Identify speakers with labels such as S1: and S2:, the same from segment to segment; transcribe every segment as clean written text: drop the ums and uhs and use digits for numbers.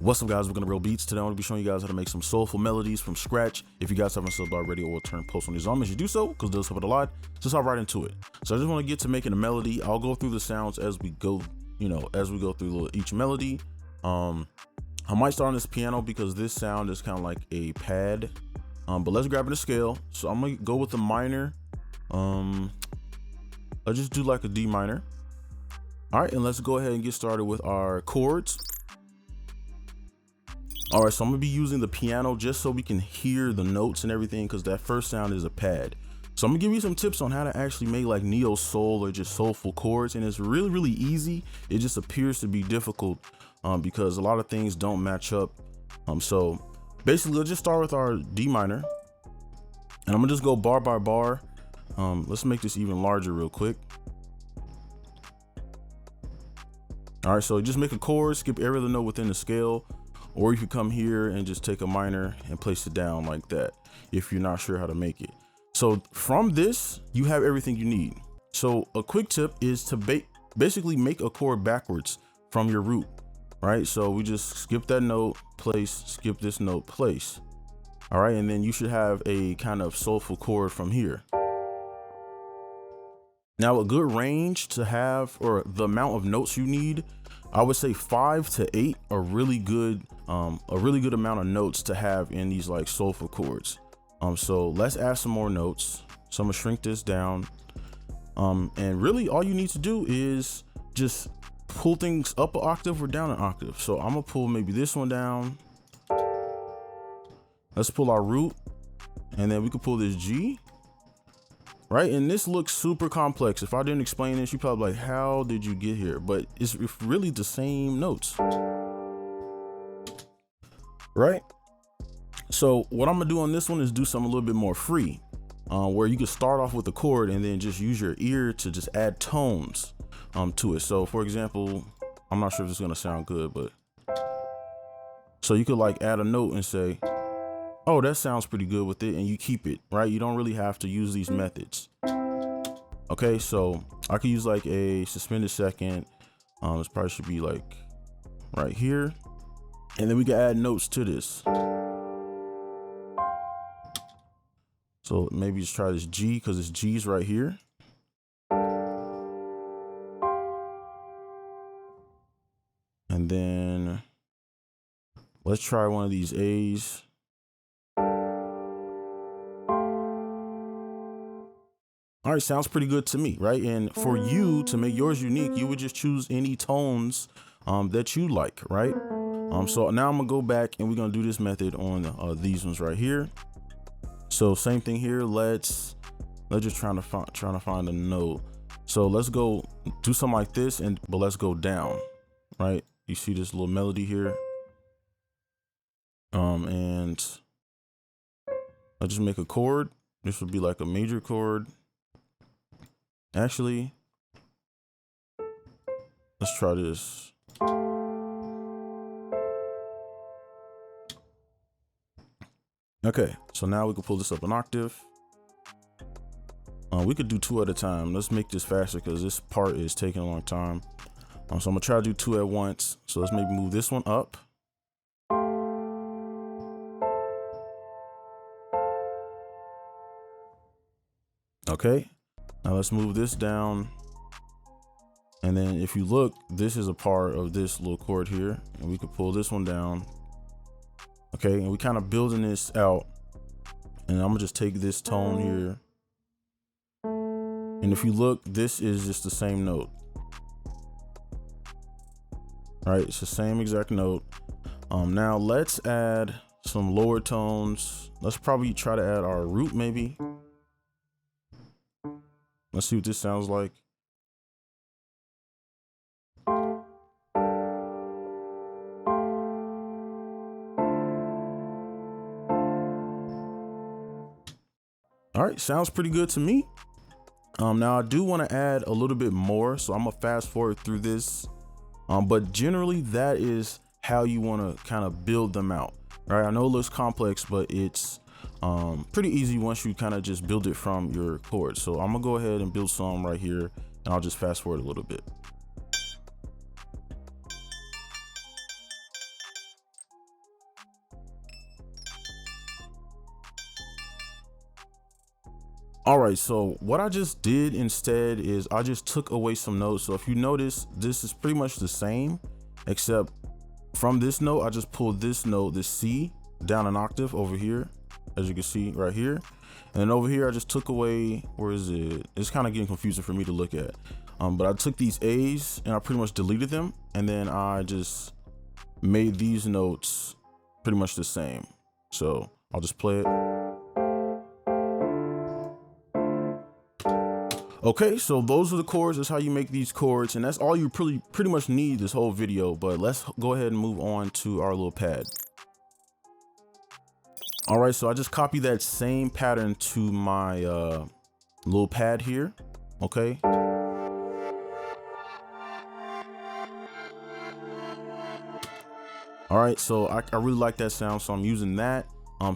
S1: What's up, guys? We're gonna Real Beats. Today I'm gonna be showing you guys how to make some soulful melodies from scratch. If you guys haven't subbed already, or turn post on these on, you should do so because they'll help it a lot. So let's hop right into it. So I just want to get to making a melody. I'll go through the sounds as we go, as we go through each melody. I might start on this piano because this sound is kind of like a pad. But let's grab it a scale. So I'm gonna go with the minor. I'll just do like a D minor. All right, and let's go ahead and get started with our chords. All right, so I'm gonna be using the piano just so we can hear the notes and everything, because that first sound is a pad. So I'm gonna give you some tips on how to actually make like neo soul or just soulful chords, and it's really easy. It just appears to be difficult because a lot of things don't match up. So basically, let's just start with our D minor, and I'm gonna just go bar by bar. Let's make this even larger real quick. All right, so just make a chord, skip every other note within the scale. Or you could come here and just take a minor and place it down like that if you're not sure how to make it. So from this, you have everything you need. So a quick tip is to basically make a chord backwards from your root, right? So we just skip that note, place, skip this note, place. All right, and then you should have a kind of soulful chord from here. Now a good range to have, or the amount of notes you need, I would say 5 to 8 are a really good amount of notes to have in these like soulful chords. So let's add some more notes. So I'm gonna shrink this down. And really all you need to do is just pull things up an octave or down an octave. So I'm gonna pull maybe this one down. Let's pull our root, and then we could pull this G. Right, and this looks super complex. If I didn't explain this, you probably like, how did you get here? But it's really the same notes, right? So what I'm gonna do on this one is do something a little bit more free, where you can start off with a chord and then just use your ear to just add tones to it. So for example, I'm not sure if this is gonna sound good, but so you could like add a note and say, oh, that sounds pretty good with it, and you keep it, right? You don't really have to use these methods. Okay, so I could use like a suspended second. This probably should be like right here. And then we can add notes to this. So maybe just try this G, because this G's right here. And then let's try one of these A's. All right, sounds pretty good to me, right? And for you to make yours unique, you would just choose any tones that you like, right? So now I'm gonna go back and we're gonna do this method on these ones right here. So same thing here. Let's just trying to find a note. So let's go do something like this, but let's go down, right? You see this little melody here, and I'll just make a chord. This would be like a major chord. Actually, let's try this. Okay, so now we can pull this up an octave. We could do 2 at a time. Let's make this faster because this part is taking a long time. So I'm gonna try to do 2 at once. So let's maybe move this one up. Okay. Now let's move this down. And then if you look, this is a part of this little chord here, and we could pull this one down. Okay, and we kind of building this out. And I'm gonna just take this tone here. And if you look, this is just the same note. All right, it's the same exact note. Now let's add some lower tones. Let's probably try to add our root maybe. Let's see what this sounds like. All right, sounds pretty good to me. Now I do want to add a little bit more, so I'm gonna fast forward through this. But generally that is how you want to kind of build them out, right? I know it looks complex, but it's pretty easy once you kind of just build it from your chords. So I'm gonna go ahead and build some right here, and I'll just fast forward a little bit. All right, so what I just did instead is I just took away some notes. So if you notice, this is pretty much the same, except from this note, I just pulled this note, this C, down an octave over here, as you can see right here. And then over here, I just took away, where is it? It's kind of getting confusing for me to look at. But I took these A's and I pretty much deleted them. And then I just made these notes pretty much the same. So I'll just play it. Okay, so those are the chords. That's how you make these chords, and that's all you pretty much need this whole video. But let's go ahead and move on to our little pad. All right, so I just copied that same pattern to my little pad here. Okay. All right, so I really like that sound, so I'm using that.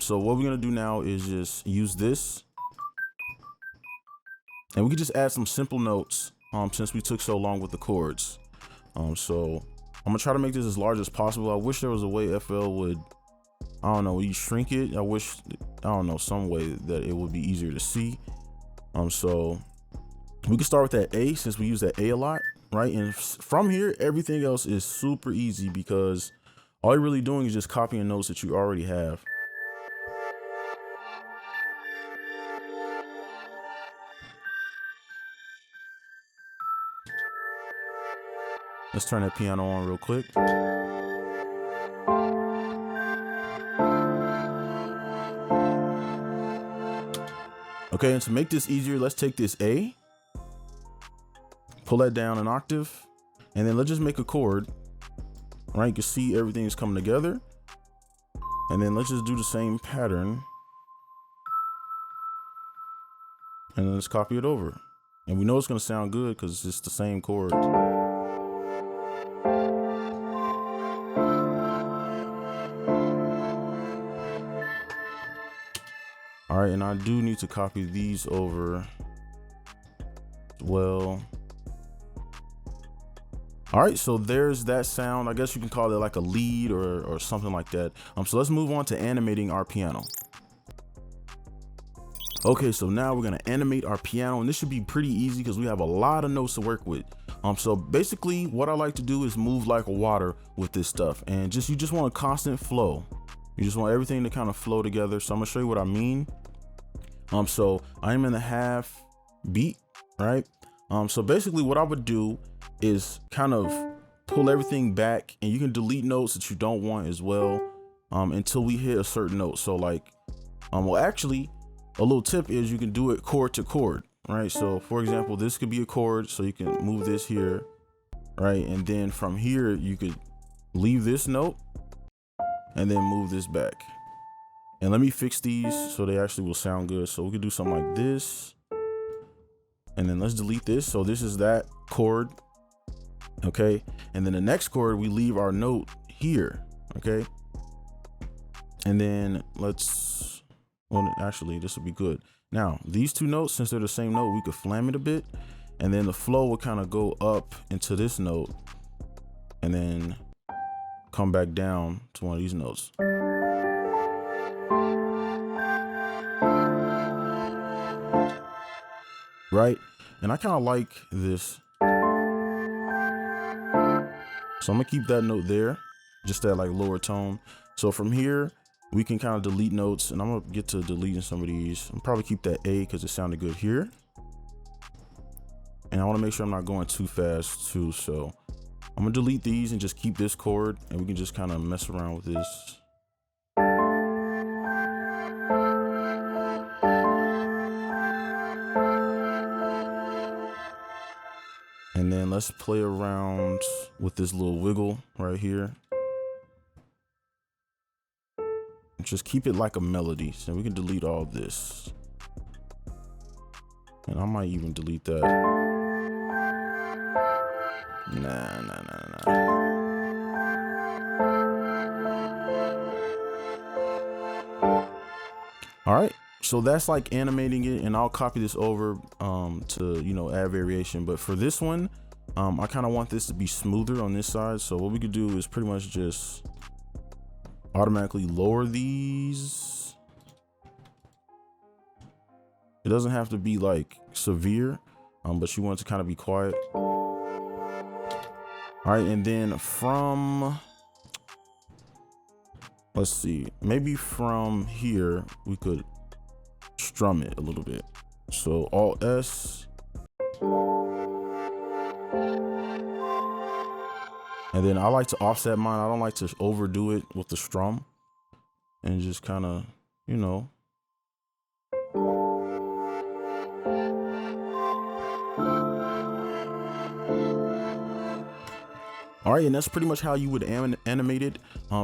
S1: So what we're gonna do now is just use this. And we can just add some simple notes since we took so long with the chords. So I'm gonna try to make this as large as possible. I wish there was a way FL would, I don't know, you shrink it. I wish, I don't know, some way that it would be easier to see. So we can start with that A since we use that A a lot, right? And from here, everything else is super easy because all you're really doing is just copying notes that you already have. Let's turn that piano on real quick. Okay, and to make this easier, let's take this A, pull that down an octave, and then let's just make a chord, right? You can see everything is coming together. And then let's just do the same pattern. And then let's copy it over. And we know it's gonna sound good because it's the same chord. All right, and I do need to copy these over as well. All right, so there's that sound. I guess you can call it like a lead or something like that. So let's move on to animating our piano. Okay, so now we're gonna animate our piano, and this should be pretty easy because we have a lot of notes to work with. So basically what I like to do is move like water with this stuff, and you just want a constant flow. You just want everything to kind of flow together. So I'm gonna show you what I mean. So I'm in the half beat, right? So basically what I would do is kind of pull everything back, and you can delete notes that you don't want as well, until we hit a certain note. So like, well, actually a little tip is you can do it chord to chord, right? So for example, this could be a chord, so you can move this here, right? And then from here, you could leave this note and then move this back. And let me fix these so they actually will sound good. So we could do something like this, and then let's delete this. So this is that chord. Okay. And then the next chord, we leave our note here. Okay. And then let's, well, actually this would be good. Now these two notes, since they're the same note, we could flam it a bit, and then the flow will kind of go up into this note and then come back down to one of these notes. Right. And I kind of like this. So I'm gonna keep that note there, just that like lower tone. So from here, we can kind of delete notes, and I'm gonna get to deleting some of these. I'll probably keep that A because it sounded good here. And I wanna make sure I'm not going too fast too. So I'm gonna delete these and just keep this chord, and we can just kind of mess around with this. And then let's play around with this little wiggle right here. Just keep it like a melody. So we can delete all this. And I might even delete that. Nah. All right. So that's like animating it, and I'll copy this over to, you know, add variation. But for this one, I kind of want this to be smoother on this side. So what we could do is pretty much just automatically lower these. It doesn't have to be like severe, but you want it to kind of be quiet. All right, and then from, let's see, maybe from here we could strum it a little bit. So Alt S, and then I like to offset mine. I don't like to overdo it with the strum, and just kind of, you know. All right, and that's pretty much how you would animate it.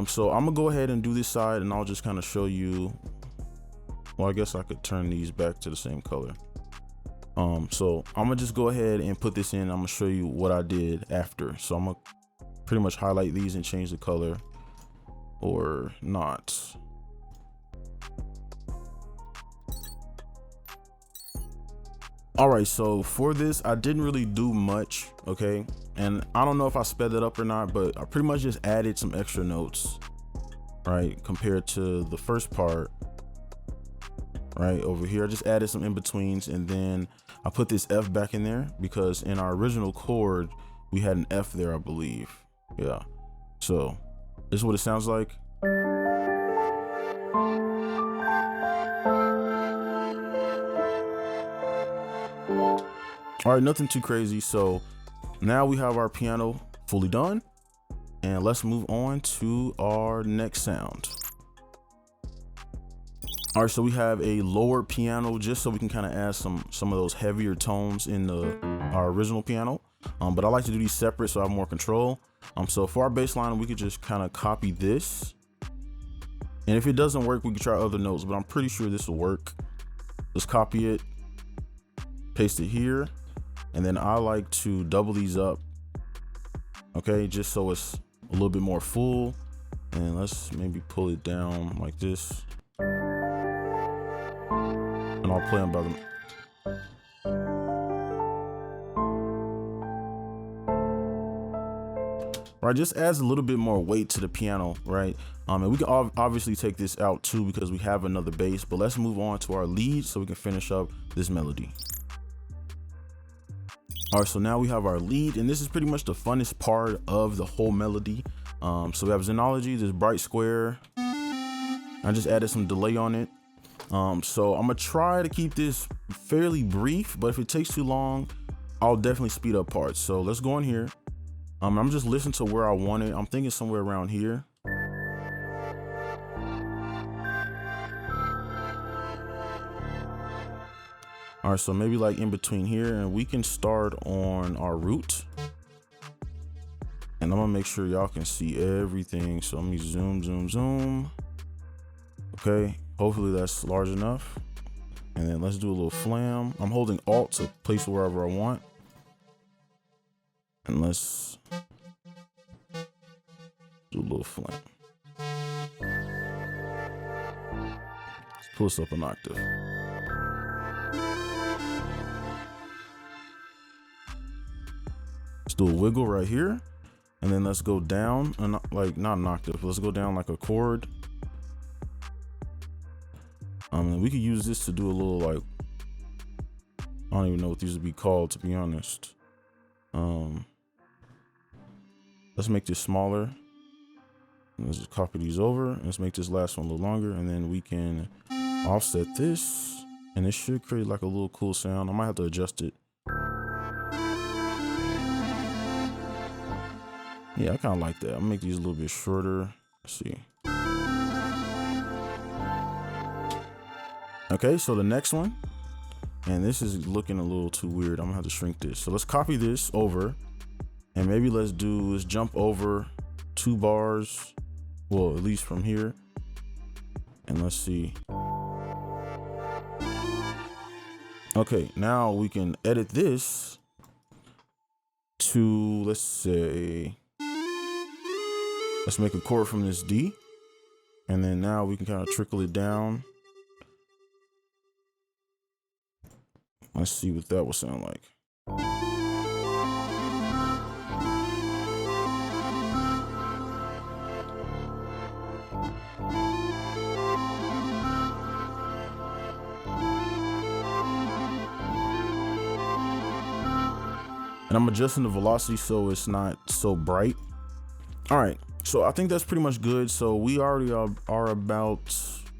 S1: So I'm gonna go ahead and do this side, and I'll just kind of show you. Well, I guess I could turn these back to the same color. So I'm gonna just go ahead and put this in. I'm gonna show you what I did after. So I'm gonna pretty much highlight these and change the color or not. All right, so for this, I didn't really do much, okay? And I don't know if I sped it up or not, but I pretty much just added some extra notes, right? Compared to the first part, right over here. I just added some in-betweens, and then I put this F back in there because in our original chord, we had an F there, I believe. Yeah, so this is what it sounds like. All right, nothing too crazy. So now we have our piano fully done, and let's move on to our next sound. All right, so we have a lower piano just so we can kind of add some of those heavier tones in our original piano. But I like to do these separate so I have more control. So for our bass line, we could just kind of copy this. And if it doesn't work, we can try other notes, but I'm pretty sure this will work. Just copy it, paste it here. And then I like to double these up, okay, just so it's a little bit more full. And let's maybe pull it down like this. And I'll play them by them. Right, just adds a little bit more weight to the piano, right? And we can obviously take this out too because we have another bass, but let's move on to our lead so we can finish up this melody. All right, so now we have our lead, and this is pretty much the funnest part of the whole melody. So we have Zenology, this bright square. I just added some delay on it. So I'm gonna try to keep this fairly brief, but if it takes too long, I'll definitely speed up parts. So let's go in here. I'm just listening to where I want it. I'm thinking somewhere around here. All right, so maybe like in between here, and we can start on our root. And I'm gonna make sure y'all can see everything. So let me zoom, zoom, zoom. Okay, hopefully that's large enough. And then let's do a little flam. I'm holding Alt to place wherever I want. And let's do a little flam. Let's pull this up an octave. Let's do a wiggle right here, and then let's go down, and like not an octave. Let's go down like a chord. And we could use this to do a little like, I don't even know what these would be called, to be honest. Let's make this smaller. Let's just copy these over. Let's make this last one a little longer, and then we can offset this, and it should create like a little cool sound. I might have to adjust it. Yeah, I kind of like that. I'll make these a little bit shorter. Let's see. Okay, so the next one, and this is looking a little too weird. I'm gonna have to shrink this. So let's copy this over, and maybe let's jump over 2 bars. Well, at least from here. And let's see. Okay, now we can edit this to, let's say, let's make a chord from this D. And then now we can kind of trickle it down. Let's see what that will sound like. and I'm adjusting the velocity so it's not so bright. All right, so I think that's pretty much good. So we already are about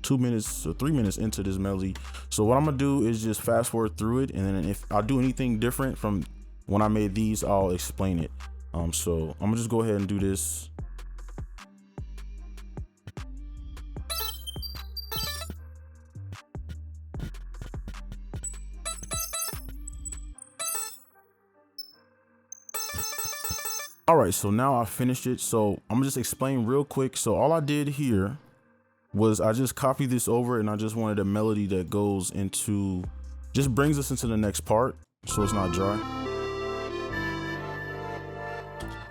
S1: 2 minutes or 3 minutes into this melody. So what I'm gonna do is just fast forward through it, and then if I do anything different from when I made these, I'll explain it. So I'm gonna just go ahead and do this. All right, so now I finished it. So I'm gonna just explain real quick. So all I did here was I just copied this over, and I just wanted a melody that goes into, just brings us into the next part, so it's not dry.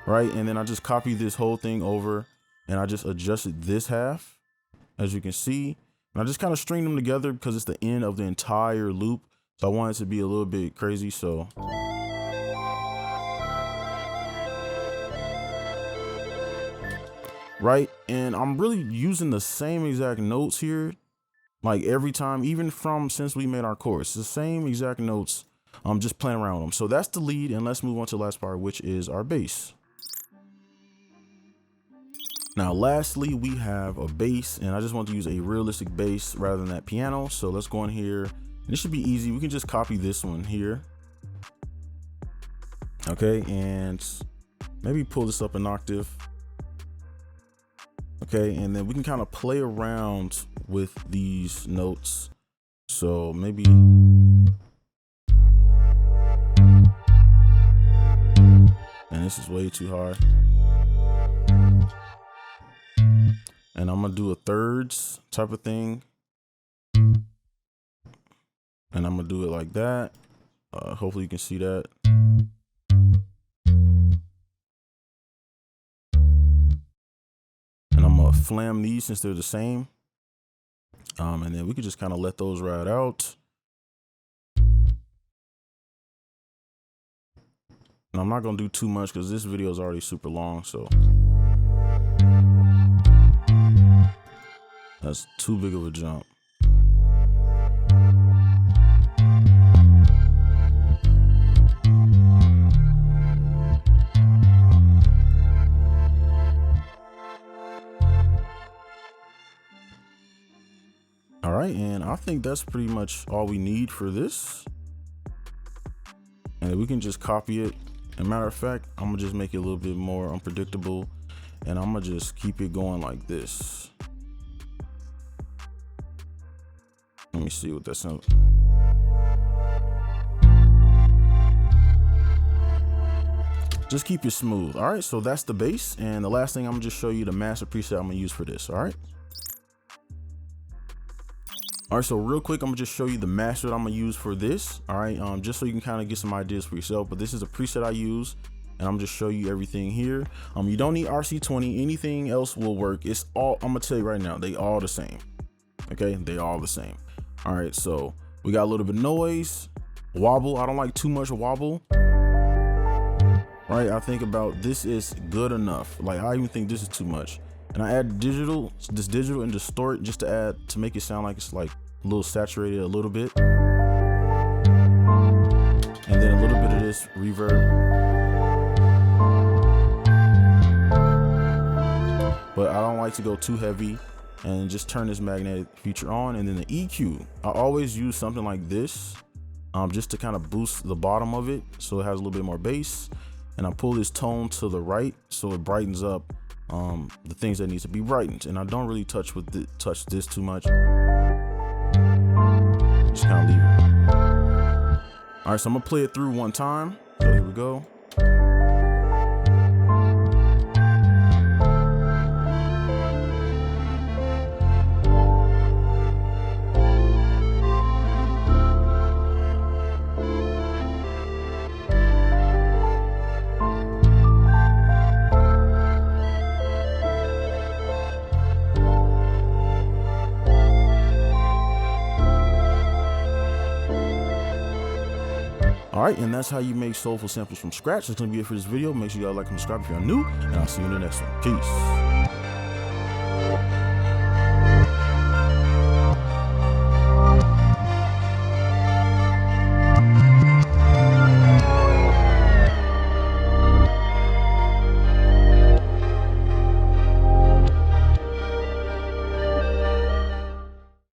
S1: Right, and then I just copied this whole thing over, and I just adjusted this half, as you can see, and I just kind of string them together because it's the end of the entire loop. So I want it to be a little bit crazy. So right, and I'm really using the same exact notes here, like every time, even since we made our chorus, the same exact notes. I'm just playing around with them. So that's the lead, and let's move on to the last part, which is our bass. Now lastly, we have a bass, and I just want to use a realistic bass rather than that piano. So let's go in here, and it should be easy. We can just copy this one here. Okay, and maybe pull this up an octave. Okay, and then we can kind of play around with these notes. So maybe, and this is way too hard. And I'm gonna do a thirds type of thing. And I'm gonna do it like that. Hopefully you can see that. Flam these since they're the same, and then we could just kind of let those ride out. And I'm not gonna do too much because this video is already super long, so that's too big of a jump. All right, and I think that's pretty much all we need for this. And we can just copy it. And matter of fact, I'm gonna just make it a little bit more unpredictable, and I'm gonna just keep it going like this. Let me see what that sounds. Just keep it smooth. All right, so that's the bass, and the last thing I'm gonna just show you the master preset I'm gonna use for this. All right. All right, so real quick, I'm gonna just show you the master that I'm gonna use for this. All right, just so you can kind of get some ideas for yourself. But this is a preset I use, and I'm just show you everything here. You don't need RC20. Anything else will work. It's all, I'm gonna tell you right now, they all the same. Okay, they all the same. All right, so we got a little bit of noise, wobble. I don't like too much wobble. Right, I think about this is good enough. Like I even think this is too much. And I add digital and distort just to make it sound like it's like a little saturated a little bit. And then a little bit of this reverb. But I don't like to go too heavy, and just turn this magnetic feature on. And then the EQ, I always use something like this, just to kind of boost the bottom of it so it has a little bit more bass. And I pull this tone to the right so it brightens up the things that need to be brightened. And I don't really touch this too much. Just kind of leave it. All right, so I'm gonna play it through one time. So here we go. All right, and that's how you make soulful samples from scratch. That's gonna be it for this video. Make sure you guys like and subscribe if you're new, and I'll see you in the next one. Peace.